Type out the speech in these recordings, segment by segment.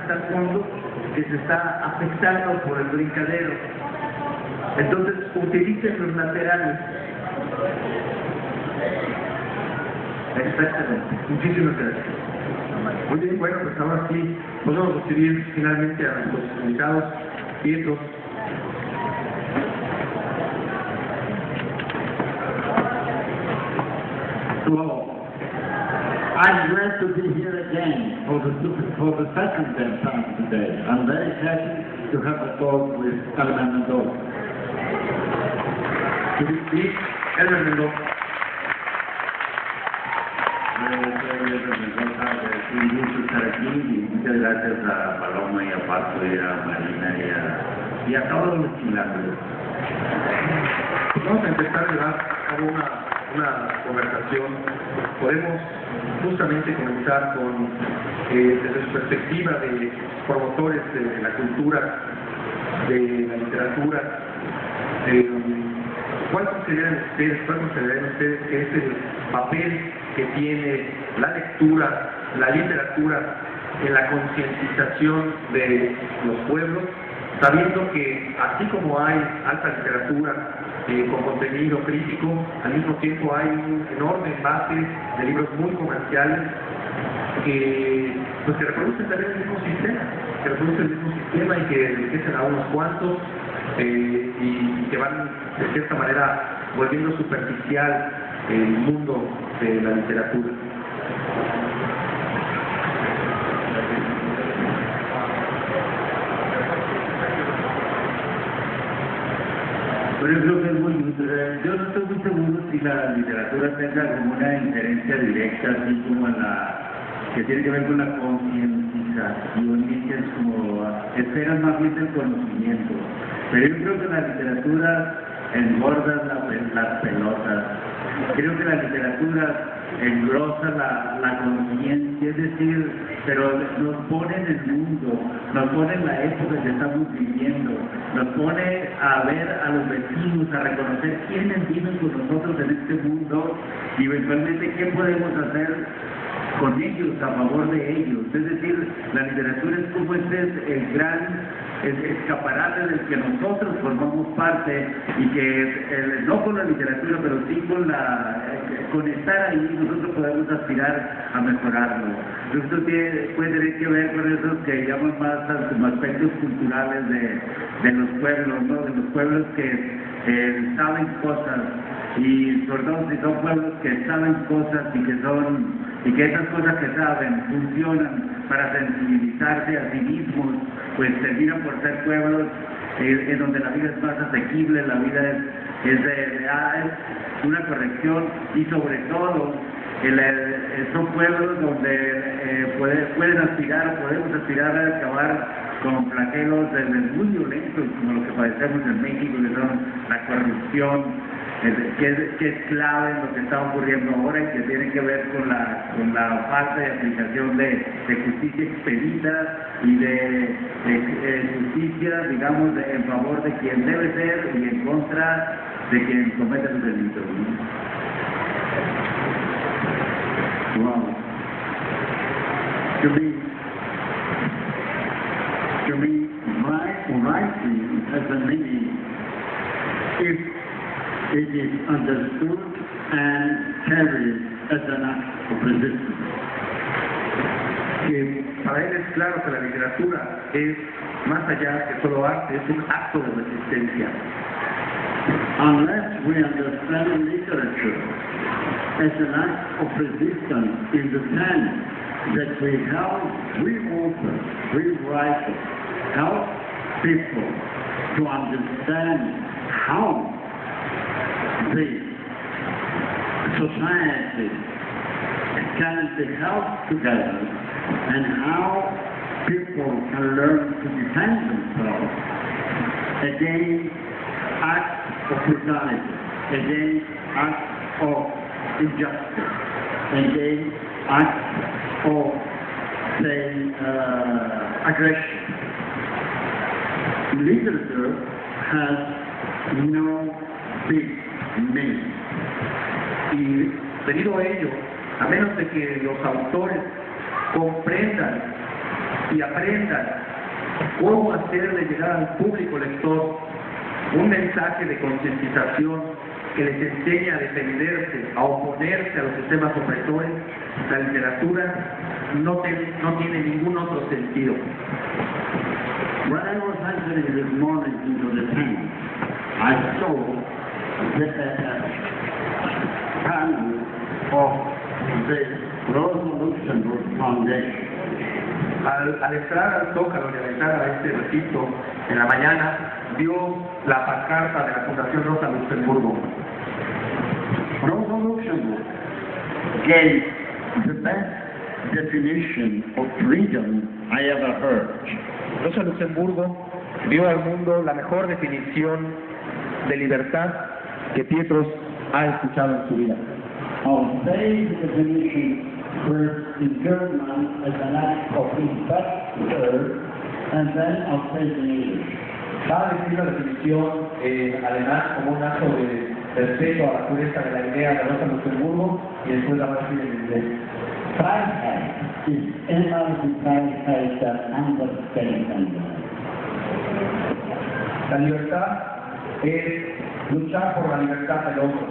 hasta el fondo que se está afectando por el brincadero. Entonces, utilicen los laterales. Exactamente. Muchísimas gracias. Muy bien, bueno, pues ahora sí podemos recibir finalmente a nuestros invitados. Pietro. Well, I'm glad to be here again for the second time today. I'm very happy to have a talk with Carmen Mendoza. Sí, Carmen Mendoza. Es un gusto estar aquí y muchas gracias a Paloma y a Paco y a Marina y a todos los chilangos. Vamos a empezar a llevar a cabo una conversación. Podemos justamente comenzar con, desde su perspectiva de promotores de la cultura, de la literatura, ¿cuál consideran ustedes que es el papel que tiene la lectura, la literatura en la concientización de los pueblos, sabiendo que así como hay alta literatura con contenido crítico, al mismo tiempo hay un enorme envase de libros muy comerciales que reproducen también el mismo sistema, y que enriquecen a unos cuantos y que van de cierta manera volviendo superficial el mundo de la literatura. Pero yo creo que es muy útil. Yo no estoy muy seguro si la literatura tenga como una injerencia directa, así como que tiene que ver con la concientización, y que es como espera más bien del conocimiento. Pero yo creo que la literatura engorda las pelotas. Creo que la literatura engrosa la conciencia, es decir, pero nos pone en el mundo, nos pone en la época que estamos viviendo, nos pone a ver a los vecinos, a reconocer quiénes viven con nosotros en este mundo y eventualmente qué podemos hacer con ellos, a favor de ellos. Es decir, la literatura es como el gran escaparate del que nosotros formamos parte, y que no con la literatura, pero sí con estar ahí, nosotros podemos aspirar a mejorarlo. Esto puede tener que ver con eso que llaman más como aspectos culturales de los pueblos, ¿no? De los pueblos que saben cosas, y sobre todo si son pueblos que saben cosas y que esas cosas que saben funcionan para sensibilizarse a sí mismos, pues terminan por ser pueblos en donde la vida es más asequible, la vida es una corrección, y sobre todo son pueblos donde podemos aspirar a acabar con flagelos muy violentos como lo que padecemos en México, que son la corrupción, que es clave en lo que está ocurriendo ahora, y que tiene que ver con la falta de aplicación de justicia expedita y de justicia, digamos, en favor de quien debe ser y en contra de quien comete los delitos. Wow. To me, writing has a meaning if it is understood and carried as an act of resistance. Para él es claro que la literatura es más allá que solo arte, es un acto de resistencia. Unless we understand literature as an act of resistance in the sense that we authors, we writers, help people to understand how the society can be held together and how people can learn to defend themselves against acts of brutality, against acts of injustice, against acts of, say, aggression. Literature has no big name. Y debido a ello, a menos de que los autores comprendan y aprendan cómo hacerle llegar al público lector un mensaje de concientización que les enseña a defenderse, a oponerse a los sistemas opresores, la literatura no tiene ningún otro sentido. When I was entering this morning into the tent, I saw the panel of the Rosa Luxemburg Foundation. Al entrar al Zócalo y al entrar a este recinto en la mañana, vio la pancarta de la Fundación Rosa Luxemburgo. Rosa Luxemburg gave the best definition of freedom I ever heard. Rosa Luxemburgo dio al mundo la mejor definición de libertad que Pietros ha escuchado en su vida. I'll say the definition first in German as an act of respect, and then I'll say it in English. Va a decir la definición en alemán como un acto de respeto a la pureza de la idea de Rosa Luxemburgo y después la va a decir en inglés. Freiheit ist immer die Freiheit der Andersdenkenden. La libertad es luchar por la libertad del otro.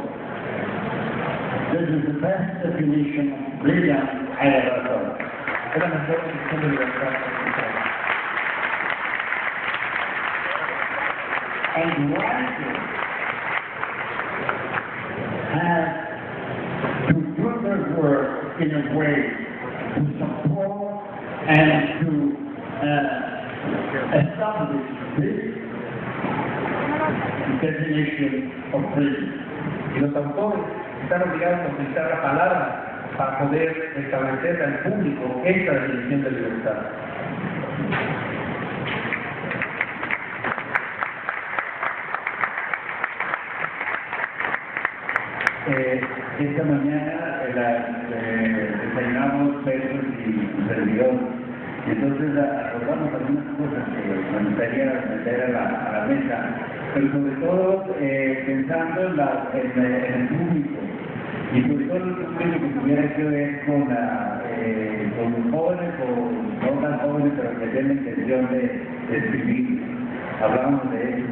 This is the best definition of freedom I ever heard. Es la mejor definición de libertad que he escuchado. And writers have to do their work in a way to support and to establish this definition of freedom. Y los autores están obligados a utilizar la palabra para poder establecer al público esta definición de libertad. Esta mañana desayunamos Pedro y servidor. Entonces acordamos algunas cosas que me gustaría meter a la mesa, pero sobre todo pensando en el público, y sobre todo el público que tuviera que ver con los jóvenes o no tan jóvenes, pero que tienen la intención de escribir. Hablamos de ellos.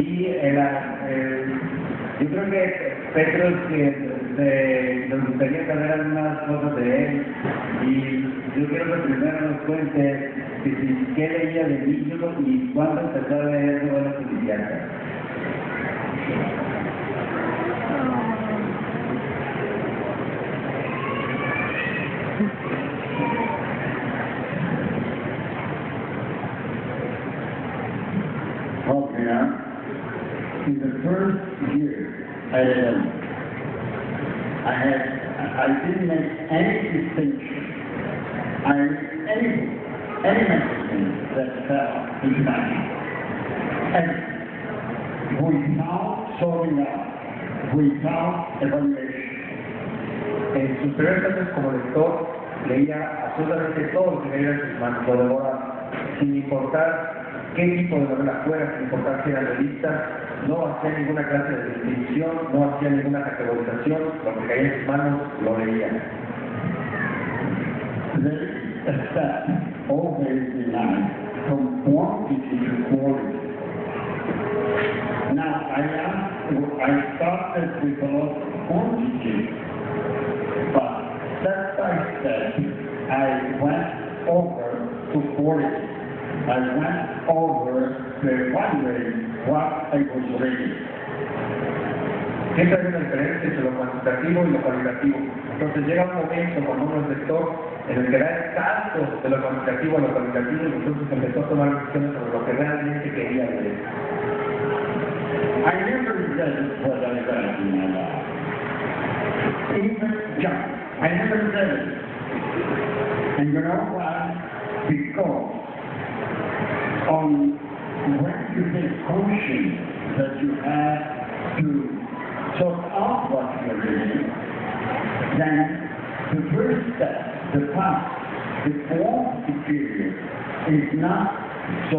Y yo creo que Petros nos gustaría saber algunas cosas de él, y yo quiero que primero nos cuente qué leía de niño y cuándo empezó a leer novelas policíacas. In the first year I didn't make any distinction. Any magazine that fell into my hand. And without sorting out, without evaluation. En sus primeros años como lector, leía absolutamente todo lo que leía en sus manos, lo devoraba, sin importar qué tipo de novela fuera, sin importar si era revista, no hacía ninguna clase de distinción, no hacía ninguna categorización, lo que caía en sus manos lo leía. There is a step always in life from quantity to quality. Now I started with a lot of quantity, but step by step I went over to quality. I went over to evaluate what I was reading. Siempre hay una diferencia entre lo cuantitativo y lo cualitativo. Entonces llega un momento cuando uno es lector en el que da el salto de lo cuantitativo a lo cualitativo, y entonces empezó a tomar decisiones sobre lo que realmente quería leer. I never read what I read in my life. Even John, I never read it. And you know why? Because when you take conscience that you have to sort out what you're reading, then the first step, the path, the quantity period, is not So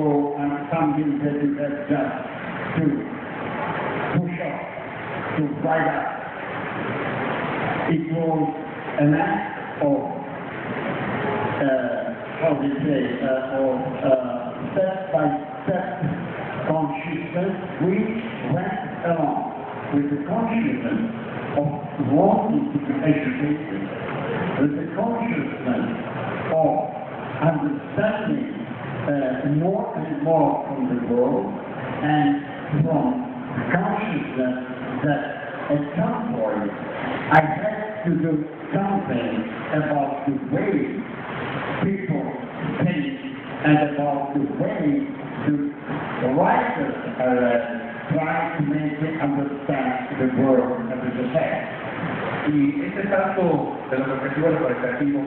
something that you have just to push up, to fight up. It was an act of, how do you say, step-by-step consciousness which went along with the consciousness of wanting to be educated, with the consciousness of understanding more and more from the world, and from the consciousness that at some point I had to do something about the way people think and about the way the writers are trying to make it understand the world and the society. Y este salto de lo reflexivo a lo cualitativo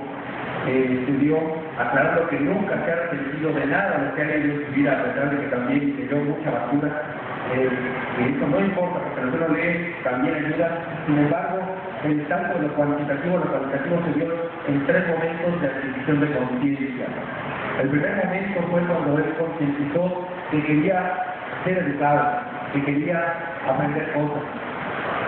se dio aclarando que nunca se ha arrepentido de nada lo que ha leído en su vida, a pesar de que también leyó mucha basura. Y eso no importa, porque cuando uno lee también ayuda. Sin embargo, el salto de lo cualitativo a lo cualitativo se dio en 3 momentos de adquisición de conciencia. El primer momento fue cuando él concientizó que quería ser educado, que quería aprender cosas.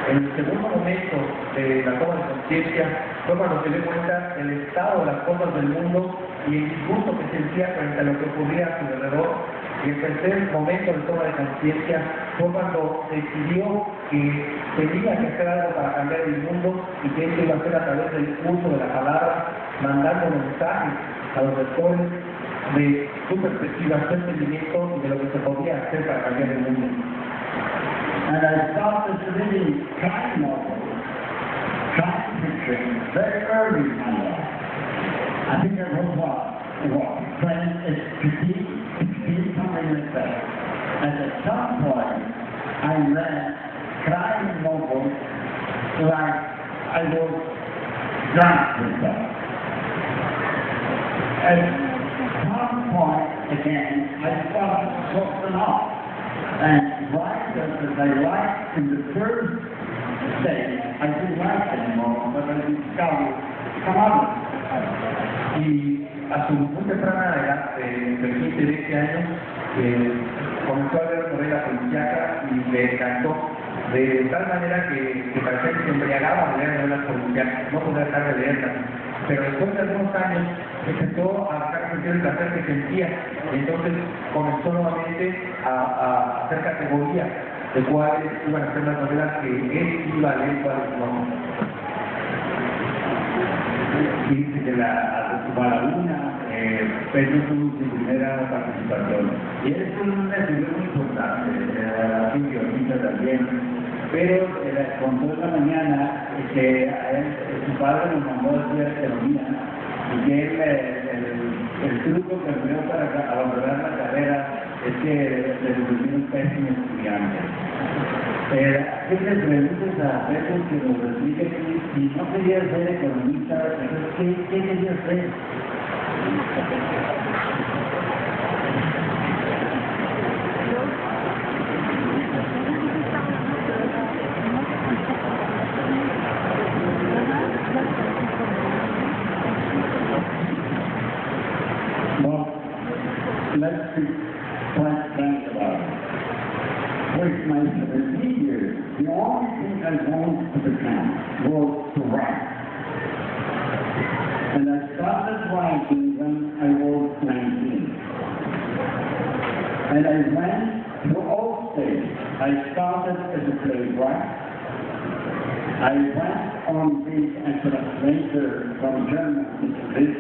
En el segundo momento de la toma de conciencia fue cuando se dio cuenta del estado de las cosas del mundo y el disgusto que sentía frente a lo que ocurría a su alrededor. Y el tercer momento de toma de conciencia fue cuando decidió que tenía que hacer algo para cambiar el mundo y que esto iba a hacer a través del uso de la palabra, mandando mensajes a los lectores de su perspectiva, su entendimiento y de lo que se podía hacer para cambiar el mundo. And I started reading crime novels, crime fiction, very early in my life. I think I was 16, something like that. And at some point, I read crime novels like I was drunk with them. At some point, again, I started to soften up. And writers that I liked in the first stage, I didn't like anymore, but I discovered some others. Y a su muy temprana edad, entre 15 y 20 años, comenzó a leer novela policíaca y le encantó. De tal manera que parecía que se embriagaba de leer novelas policíacas, no podía dejar de leerlas. Pero después de algunos años empezó a sentir el placer que sentía, y entonces comenzó nuevamente a hacer categorías de cuáles iban a ser las novelas que él iba a leer, cuáles no. Y dice que a la una, Pedro tuvo su primera participación. Y él fue una figura muy importante, así que ahorita también. Pero contó esta mañana que su padre nos mandó a estudiar economía y que el truco que empleó para abandonar la carrera es que le volvió un pésimo estudiante. ¿Qué le preguntas a Pedro que nos explique que si no quería ser economista, entonces ¿qué quería hacer? Let's be quite frank about it. With my 17 years, the only thing I wanted to become was to write. And I started writing when I was 19. And I went through all stages. I started as a playwright. I went on being a translator from German into this.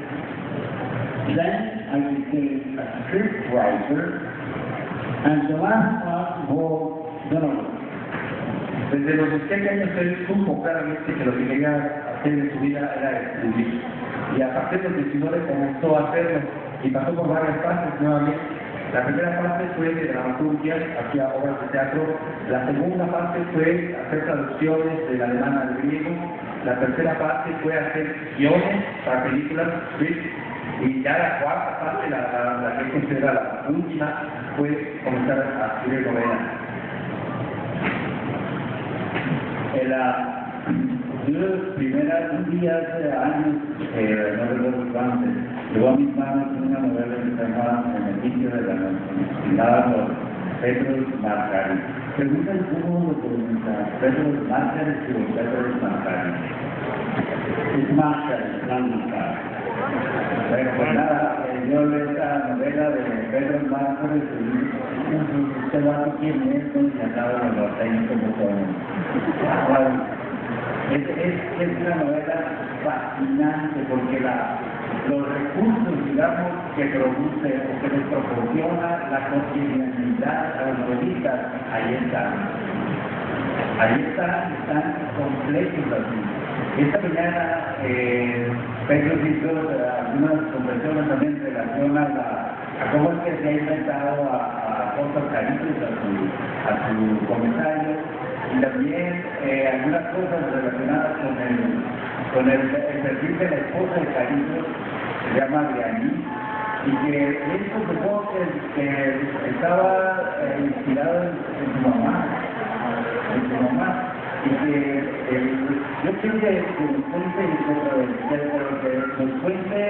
Then I became a script writer, and the last part was the novel. Desde los 17 años él supo claramente que lo que quería hacer en su vida era escribir. Y a partir de los 19 comenzó a hacerlo y pasó por varias fases nuevamente. La primera fase fue de dramaturgia, hacía obras de teatro. La segunda fase fue hacer traducciones del alemán al griego. La tercera fase fue hacer guiones para películas, scripts. Y ya la cuarta parte, la que considera la última, fue comenzar a escribir novelas. Un día hace años, no recuerdo cuánto, llegó a mis manos una novela que se llama Beneficio de la Noche, inspirada por Petros Margarit. Preguntan cómo lo pronuncia, Petros Margarit o Petros Margarit. Es Margarit, no Margarit. Bueno, pues nada, yo leí esta novela de Petros Margarit y usted va a quién es, y acaba de los técnicos como son. Es una novela fascinante porque los recursos, digamos, que produce o que les proporciona la cotidianidad a los novelistas, ahí están, están completos así. Esta mañana Pedro hizo algunas conversaciones también en relación a cómo es que se ha inventado a Oscar Caritos a su comentario. Y también algunas cosas relacionadas con el perfil de la esposa de Cariño, se llama Adrianí, y que esto supongo que estaba inspirado en su mamá, y que yo quiero que nos cuente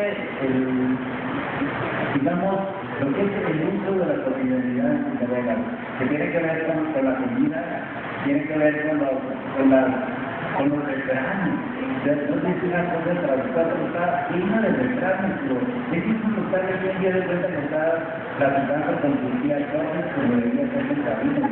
digamos, lo que es el uso de la cotidianidad en su novela, que tiene que ver con la comida, tiene que ver con los refranes. No sé si una cosa traducida, pero está llena de refranes, pero es insoportable que un día de cuenta que está platicando con su tía Torres, como debería ser en camino.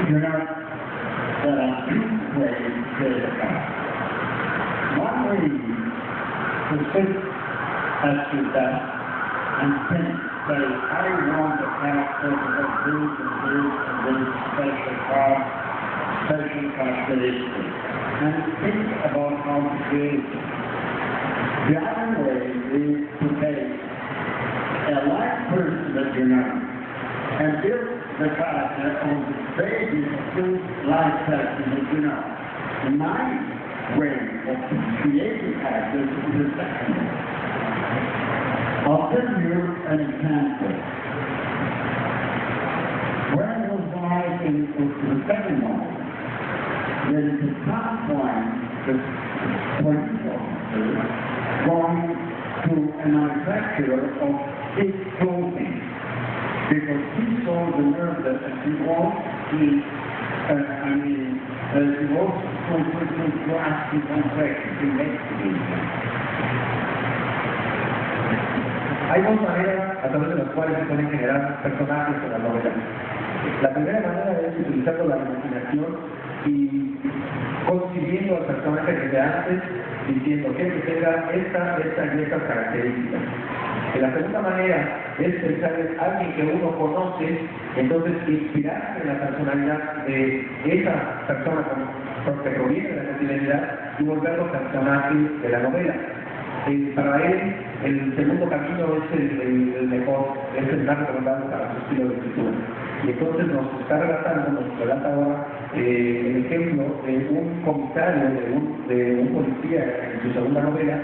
You know, there are two ways to come. One way to sit as you does and think, say, I want a character to have this and this and this special characteristics, and think about how to create it. The other way is to take a live person that you know and build the character on the basis of two live persons that you know. My way of creating characters is the second. I'll give you an example. When I was writing the second one, there is a top point, the police officer going to a manufacturer of his clothing, because he saw the murder and he was to ask him one question, to investigate him. Hay dos maneras a través de las cuales se pueden generar personajes en la novela. La primera manera es utilizando la imaginación y consiguiendo al personaje desde antes, diciendo que tenga esta y estas características. Y la segunda manera es pensar en alguien que uno conoce, entonces inspirarse en la personalidad de esa persona que proviene de la cotidianidad y volverlo personaje de la novela. Para él, el segundo camino es el mejor, es el más recomendable para su estilo de escritura. Y entonces nos está relatando, nos relata ahora el ejemplo de un comisario, de un policía en su segunda novela,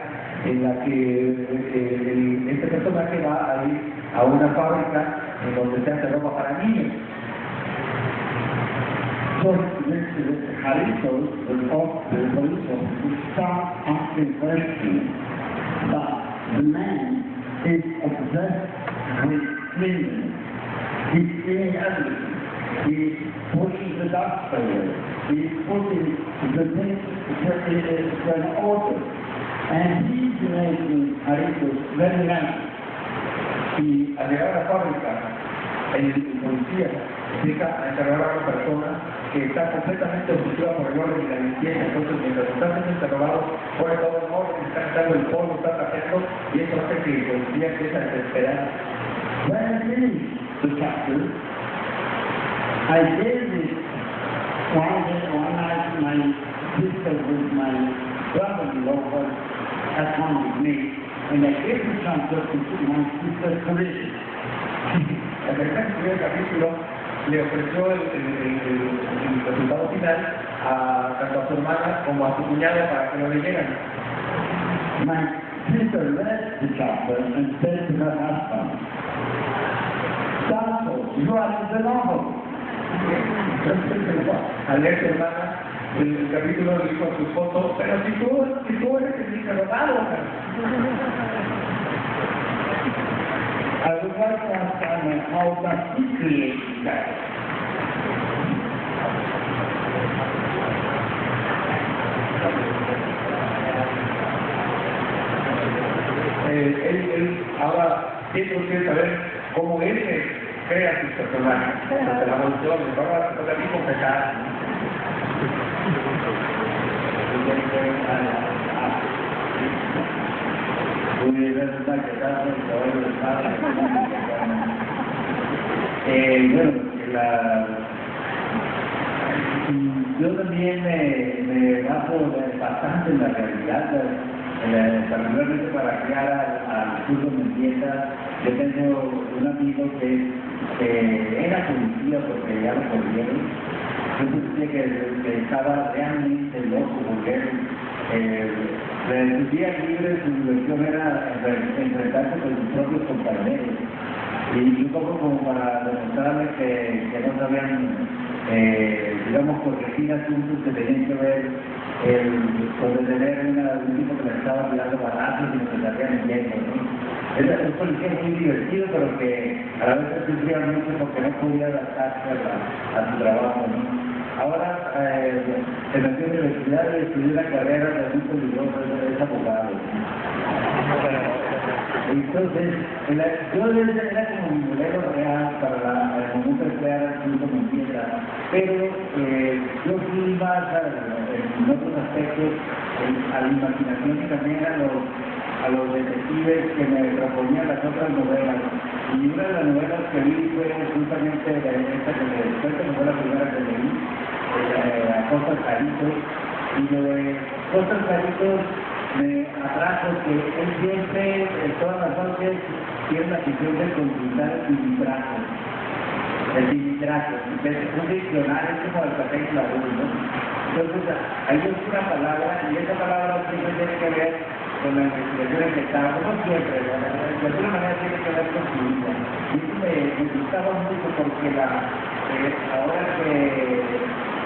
en la que este personaje va a ir a una fábrica en donde se hace ropa para niños. So Caritos, the police officer, starts asking questions, but the man is obsessed with cleaning. He's cleaning everything. He's pushing the dust away. He's putting the things to an order. And he's making Caritos very nice. Y al llegar a la fábrica, el policía empieza a encargar a una persona que está completamente obstruida por el orden y la limpieza. Entonces, mientras está siendo interrogado, pone todo en orden, está quitando el polvo, está tapeando, y eso hace que el policía empiece a desesperar. When I finished the chapter, I gave it one night my sister with my brother-in-law was at home with me, and I gave the chapter to my sister's colleague. El primer capítulo le ofreció el resultado final tanto a su hermana como a su cuñada para que lo leyeran. My sister read the chapter and said to her husband, "Santo, you are the novel." Al leer su hermana el capítulo le dijo a su esposo, pero si tú eres el interrogado. I would like to understand how does he create that? Él ahora quiere saber cómo él crea sus personajes, ante la evolución, ahora se toca a mí confesar. Yo también me baso bastante en la realidad, particularmente para crear al curso de Mendieta. Yo tengo un amigo que era policía porque ya lo corrieron. Yo decía que estaba realmente loco porque su día libre, su diversión era enfrentarse con sus propios compañeros. Y un poco como para demostrarme que no sabían, digamos, corregir asuntos que tenían que ver con detener un tipo que le estaba tirando balazos y que se salían huyendo, ¿no? Era un policía muy divertido, pero que a la vez sufría mucho porque no podía adaptarse a su trabajo, ¿no? Ahora se metió en la universidad y estudió una carrera de muy peligrosa, es abogado. Entonces, yo era como mi modelo real para el momento de crear el curso de Mendieta, pero yo fui más en otros aspectos a la imaginación y también a los detectives que me proponían las otras novelas. Y una de las novelas que vi fue justamente esta que fue la primera que leí, Costas Caritos. Y lo de Costas Caritos me atrajo que él siempre, todas las noches, tiene la afición de consultar el sinitraco. El sinitraco, que es un diccionario, es como el café y la luz, ¿no? Entonces, ahí es una palabra, y esa palabra siempre tiene que ver con la investigación en que estaba, no siempre, de alguna manera tiene que ver con su vida. Y eso me gustaba mucho porque ahora que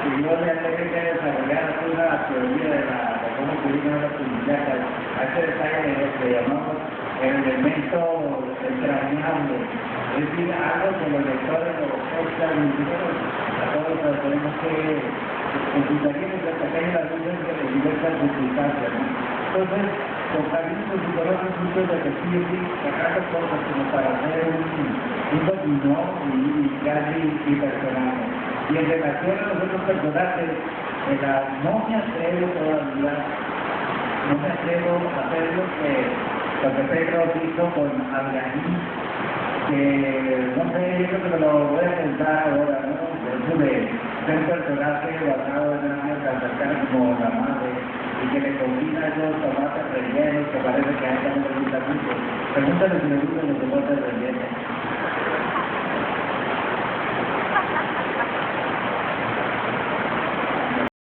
yo le tengo que desarrollar una teoría de cómo se dice la publicidad, a ese detalle que llamamos el elemento extrañable, es decir, algo que los lectores o a todos los tenemos que consultaríamos de pequeñas las luces de diversas circunstancias, ¿no? Entonces, con cariños y colores muchos detectives y sacando cosas como para hacer un dominó y casi personaje. Y en relación a los otros personajes, no me atrevo todavía, no me atrevo a hacer lo que Pedro hizo con Abganí, que no sé, yo creo que me lo voy a pensar ahora, ¿no? Por eso de ser un personaje basado en una tan cercana como la madre, y que le combina esos tomates rellenos que parece que a ella no le gusta mucho. Pregúntale si le gustan los tomates rellenos.